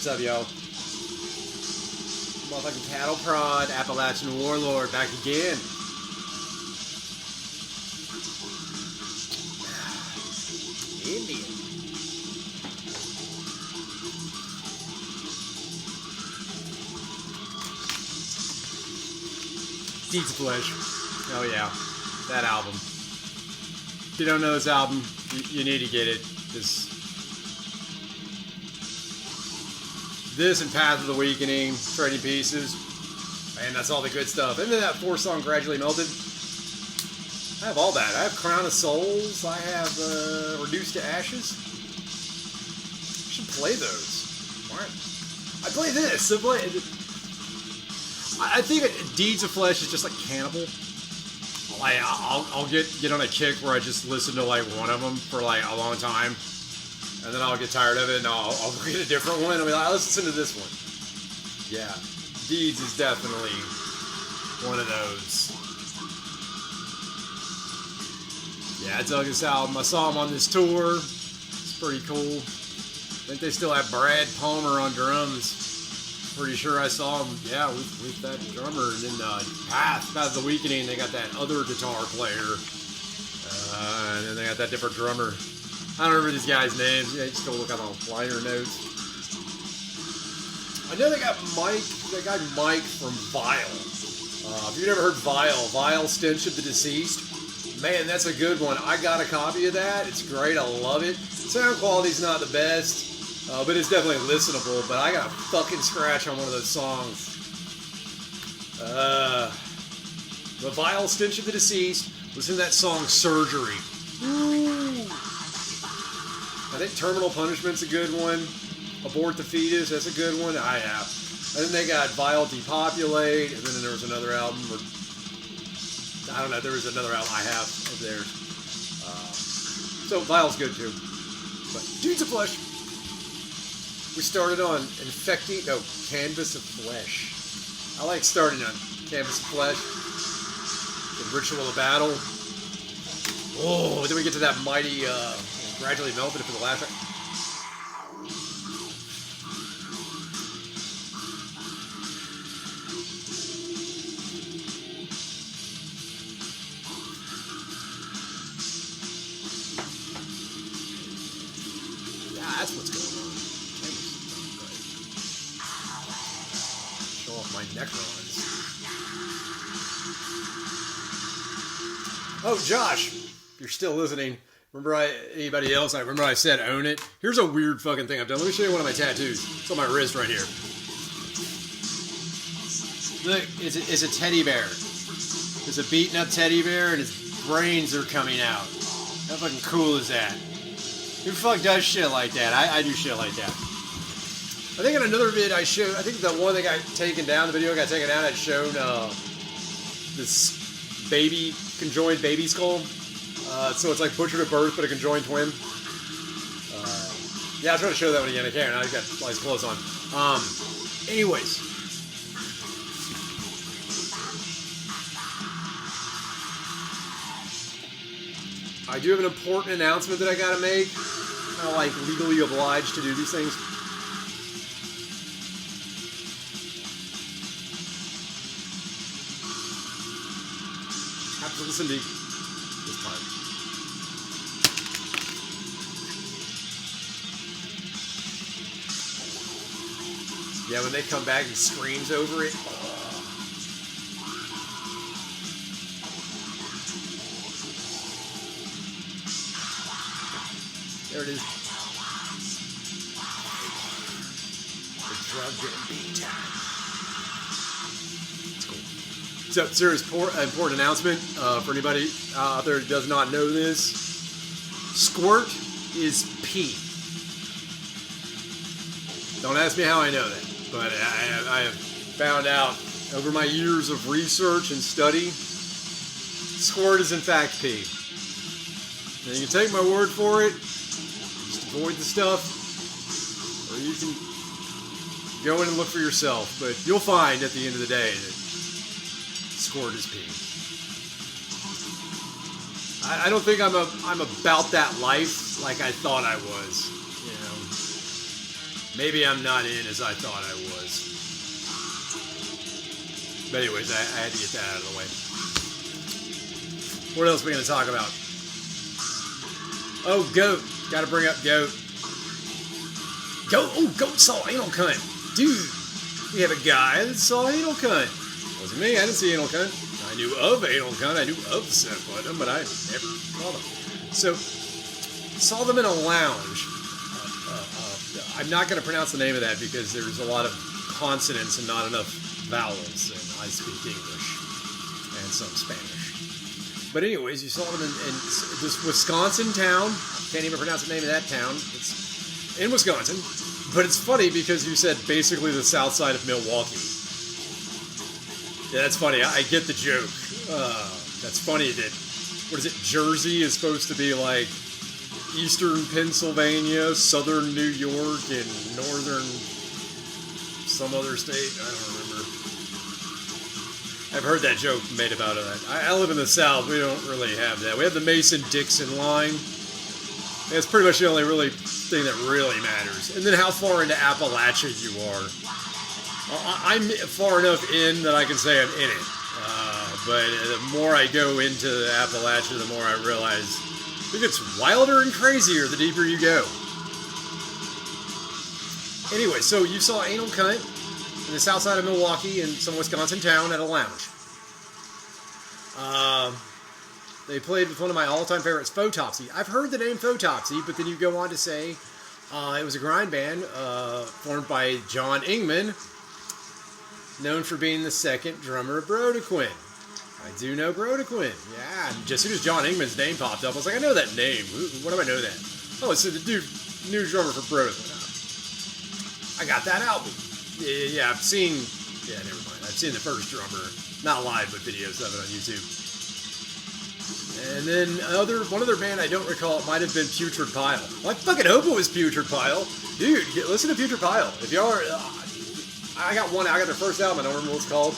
What's up, yo? Motherfucking Cattle Prod, Appalachian Warlord, back again. Indian. Deeds of Flesh. Oh yeah, that album. If you don't know this album, you need to get it. This and Path of the Weakening, Trading Pieces. Man, that's all the good stuff. And then that 4-song Gradually Melted. I have all that. I have Crown of Souls. I have Reduced to Ashes. I should play those. Why? I play this. I think Deeds of Flesh is just like Cannibal. Like I'll get on a kick where I just listen to like one of them for like a long time, and then I'll get tired of it and I'll get a different one. I'll be like, let's listen to this one. Yeah, Deeds is definitely one of those. Yeah, I dug this album. I saw him on this tour. It's pretty cool. I think they still have Brad Palmer on drums. Pretty sure I saw him, yeah, with that drummer. And then Path of the Weakening, they got that other guitar player. And then they got that different drummer. I don't remember these guys' names. Yeah, just go look up on liner notes. I know they got Mike, that guy Mike from Vile. If you've never heard Vile, Stench of the Deceased. Man, that's a good one. I got a copy of that. It's great. I love it. Sound quality's not the best. But it's definitely listenable, but I got a fucking scratch on one of those songs. The Vile Stench of the Deceased. Listen to that song, Surgery. Woo. I think Terminal Punishment's a good one. Abort the Fetus, that's a good one. I have. And then they got Vile Depopulate, and then there was another album. I don't know, there was another album I have of theirs. So Vile's good too. But Deeds of Flesh. We started on Canvas of Flesh. I like starting on Canvas of Flesh. The Ritual of Battle. Oh, then we get to that mighty Gradually Melted for the last track. Yeah, that's what's going on. Show off my Necrons. Oh, Josh, if you're still listening, remember anybody else? I remember I said own it. Here's a weird fucking thing I've done. Let me show you one of my tattoos. It's on my wrist right here. Look, it's a teddy bear. It's a beaten up teddy bear and his brains are coming out. How fucking cool is that? Who the fuck does shit like that? I do shit like that. I think in another vid I showed, I think the one that got taken down, the video got taken down, I'd shown this conjoined baby skull. So it's like butchered at birth, but a conjoined twin. Yeah, I'll try to show that one again. I can't. I got my clothes on. Anyways. I do have an important announcement that I gotta make. Kind of like legally obliged to do these things. Have to listen to this part. Yeah, when they come back and screams over it. There it is. The drug and beat time. It's cool. So, serious important announcement for anybody out there who does not know this. Squirt is pee. Don't ask me how I know that, but I have found out over my years of research and study, squirt is in fact pee. Now you can take my word for it, just avoid the stuff, or you can go in and look for yourself, but you'll find at the end of the day that squirt is pee. I don't think I'm about that life like I thought I was. You know, Maybe I'm not in as I thought I was. But anyways, I had to get that out of the way. What else are we going to talk about? Oh, Goat. Got to bring up Goat. Goat saw Anal Cunt. Dude, we have a guy that saw Anal Cunt. Wasn't me. I didn't see Anal Cunt. I knew of Anal Cunt. I knew of Seth Putnam, but I never saw them. So, saw them in a lounge. I'm not going to pronounce the name of that because there's a lot of consonants and not enough vowels, and I speak English and some Spanish. But anyways, you saw them in this Wisconsin town. Can't even pronounce the name of that town. It's in Wisconsin. But it's funny because you said basically the south side of Milwaukee. Yeah, that's funny. I get the joke. That's funny that, what is it, Jersey is supposed to be like eastern Pennsylvania, southern New York, and northern some other state. I don't remember. I've heard that joke made about it. I live in the South. We don't really have that. We have the Mason-Dixon line. That's pretty much the only really thing that really matters. And then how far into Appalachia you are. I'm far enough in that I can say I'm in it. But the more I go into Appalachia, the more I realize it gets wilder and crazier the deeper you go. Anyway, so you saw Anal Cunt in the south side of Milwaukee in some Wisconsin town at a lounge. They played with one of my all-time favorites, Photopsy. I've heard the name Photopsy, but then you go on to say it was a grind band formed by John Ingman, known for being the second drummer of Brodequin. I do know Brodequin. Yeah, and as soon as John Ingman's name popped up, I was like, I know that name. What do I know that? Oh, it's the new drummer for Brodequin. I got that album. Yeah, I've seen... Yeah, never mind. I've seen the first drummer. Not live, but videos of it on YouTube. And then one other band I don't recall, it might have been Putrid Pile. Well, I fucking hope it was Putrid Pile. Dude, listen to Putrid Pile. If y'all are... I got their first album. I don't remember what it's called.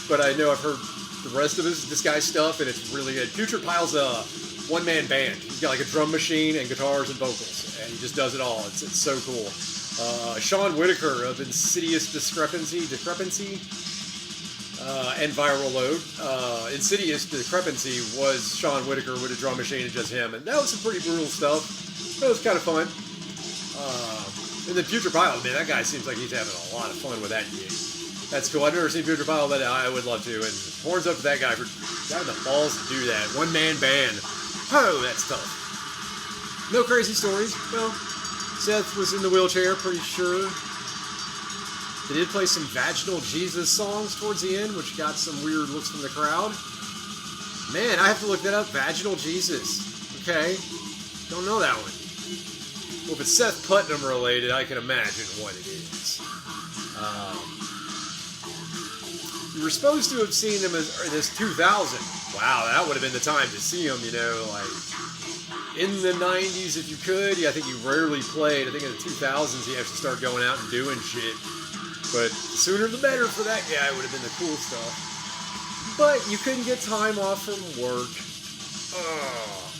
But I know I've heard the rest of this guy's stuff, and it's really good. Putrid Pile's a one-man band. He's got like a drum machine and guitars and vocals, and he just does it all. It's so cool. Sean Whitaker of Insidious Discrepancy, and Viral Load. Insidious Discrepancy was Sean Whitaker with a drum machine and just him, and that was some pretty brutal stuff. That was kind of fun. And then Putrid Pile, man, that guy seems like he's having a lot of fun with that gig. That's cool. I've never seen Putrid Pile, but I would love to. And horns up to that guy for having the balls to do that. One-man band. Oh, that's tough. No crazy stories. Well, Seth was in the wheelchair, pretty sure. They did play some Vaginal Jesus songs towards the end, which got some weird looks from the crowd. Man, I have to look that up. Vaginal Jesus. Okay. Don't know that one. Well, if it's Seth Putnam related, I can imagine what it is. You were supposed to have seen them as this 2000. Wow, that would have been the time to see them, you know, like in the 90s if you could. Yeah, I think you rarely played. I think in the 2000s you actually started going out and doing shit. But the sooner the better for that guy would have been the cool stuff. But you couldn't get time off from work. Oh.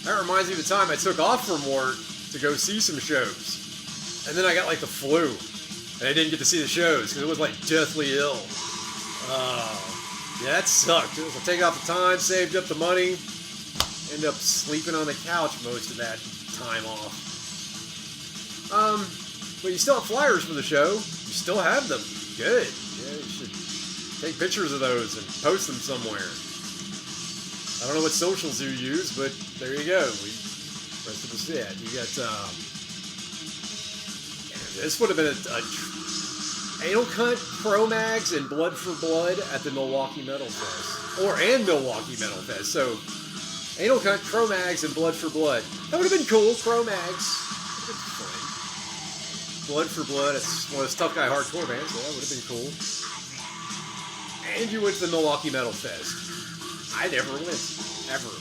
That reminds me of the time I took off from work to go see some shows. And then I got like the flu. And I didn't get to see the shows because it was like deathly ill. Yeah, that sucked. I take off the time, saved up the money, end up sleeping on the couch most of that time off. But you still have flyers for the show. You still have them. Good. Yeah, you should take pictures of those and post them somewhere. I don't know what socials you use, but there you go. Rest of us, yeah. You got, this would have been a Anal Cunt, Pro-Mags, and Blood for Blood at the Milwaukee Metal Fest. And Milwaukee Metal Fest. So, Anal Cunt, Pro-Mags, and Blood for Blood. That would have been cool. Pro-Mags. Blood for Blood, it's one of those tough guy hardcore bands, so that would have been cool. And you went to the Milwaukee Metal Fest. I never went. Ever.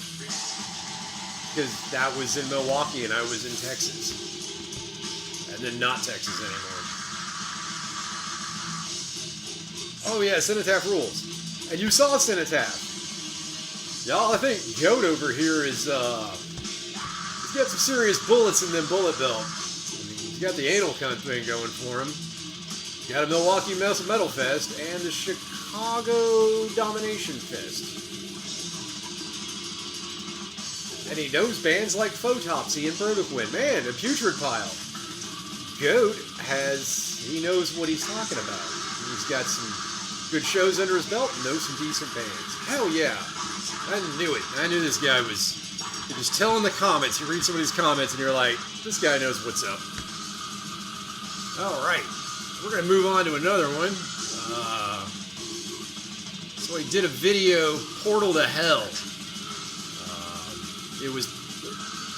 Because that was in Milwaukee and I was in Texas. And then not Texas anymore. Oh yeah, Cenotaph rules. And you saw Cenotaph. Y'all, I think Goat over here is, he's got some serious bullets in them bullet belt. I mean, He's got the anal cunt thing going for him. Got a Milwaukee Metal Fest and the Chicago Domination Fest. And he knows bands like Photopsy and Protoquin. Man, a Putrid Pile. Goat he knows what he's talking about. He's got some good shows under his belt, knows some decent bands. Hell yeah. I knew it. I knew this guy was... You just tell in the comments, you read some of these comments and you're like, this guy knows what's up. Alright. We're going to move on to another one. So he did a video, Portal to Hell. It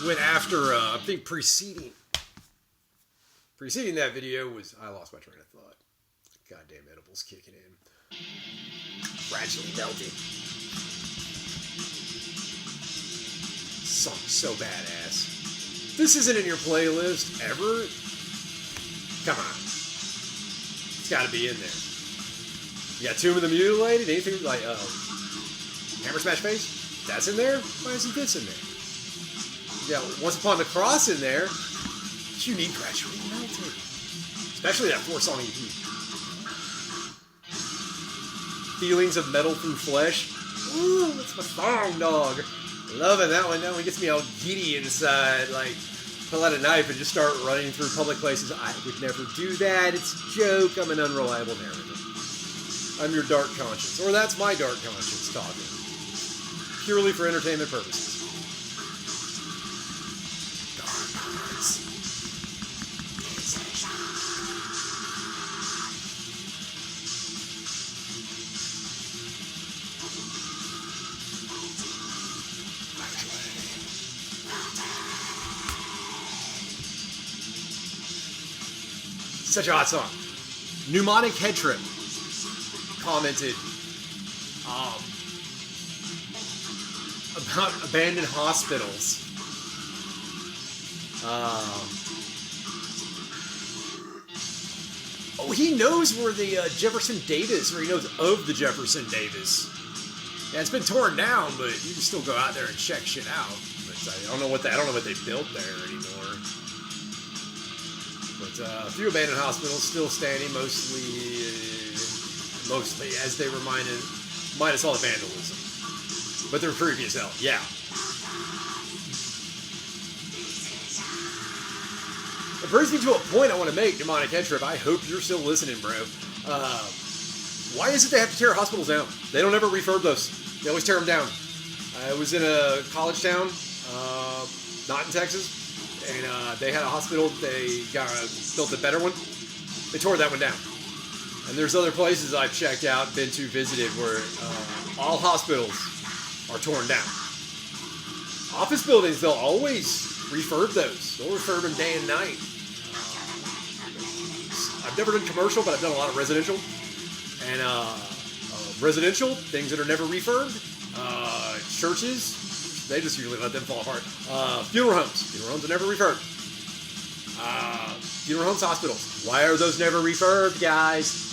went after, I think preceding that video was, I lost my train of thought. Goddamn edibles kicking in. Gradually melted. Song's so badass. This isn't in your playlist ever. Come on. It's got to be in there. You got Tomb of the Mutilated, anything like Hammer Smash Face? That's in there? Why isn't this in there? Yeah, Once Upon the Cross in there. You need Gradually Melted. Especially that 4-song EP. Feelings of Metal Through Flesh. Ooh, that's my song, dog. Loving that one. That one gets me all giddy inside. Like, pull out a knife and just start running through public places. I would never do that. It's a joke. I'm an unreliable narrator. I'm your dark conscience. Or that's my dark conscience talking. Purely for entertainment purposes. Such a hot song. Pneumonic Head Trip commented about abandoned hospitals. Oh, he knows where the Jefferson Davis, or he knows of the Jefferson Davis. Yeah, it's been torn down, but you can still go out there and check shit out. But I don't know what they built there anymore. But a few abandoned hospitals still standing, mostly as they were minus all the vandalism. But they're creepy as hell. Yeah. It brings me to a point I want to make, Demonic Head Trip. I hope you're still listening, bro. Why is it they have to tear hospitals down? They don't ever refurb those. They always tear them down. I was in a college town, not in Texas, and they had a hospital. They built a better one. They tore that one down. And there's other places I've checked out, been to, visited, where all hospitals are torn down. Office buildings, they'll always refurb those. They'll refurb them day and night. I've never done commercial, but I've done a lot of residential. And residential, things that are never refurbed. Churches, they just usually let them fall apart. Funeral homes are never refurbed. Funeral homes, hospitals. Why are those never refurbed, guys?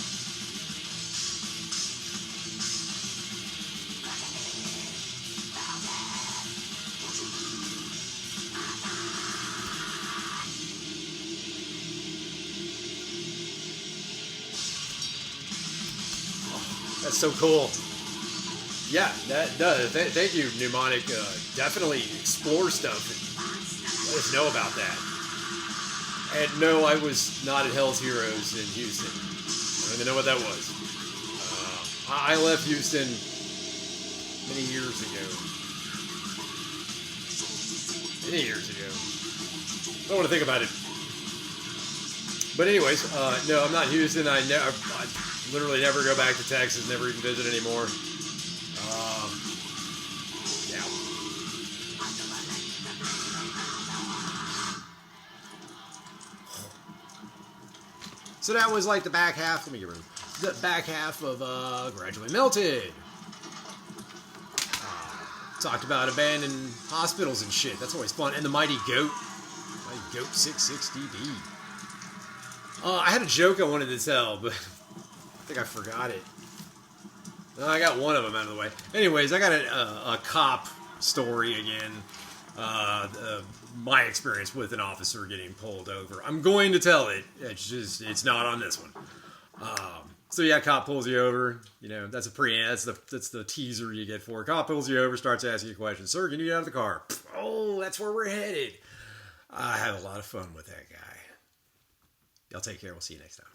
That's so cool. Yeah, that does. Thank you, Mnemonic. Definitely explore stuff and let us know about that. And no, I was not at Hell's Heroes in Houston. I don't even know what that was. I left Houston many years ago. I don't want to think about it. But anyways, no, I'm not in Houston. I literally never go back to Texas, never even visit anymore. Yeah. So that was like the back half. Let me get rid of the back half of Gradually Melted. Talked about abandoned hospitals and shit. That's always fun. And the Mighty Goat. Mighty Goat 66DD. I had a joke I wanted to tell, but I think I forgot it. I got one of them out of the way. Anyways, I got a cop story again. my experience with an officer getting pulled over. I'm going to tell it. It's not on this one. So yeah, cop pulls you over. You know, that's the teaser you get for it. Cop pulls you over, starts asking you questions. Sir, can you get out of the car? Oh, that's where we're headed. I have a lot of fun with that guy. Y'all take care. We'll see you next time.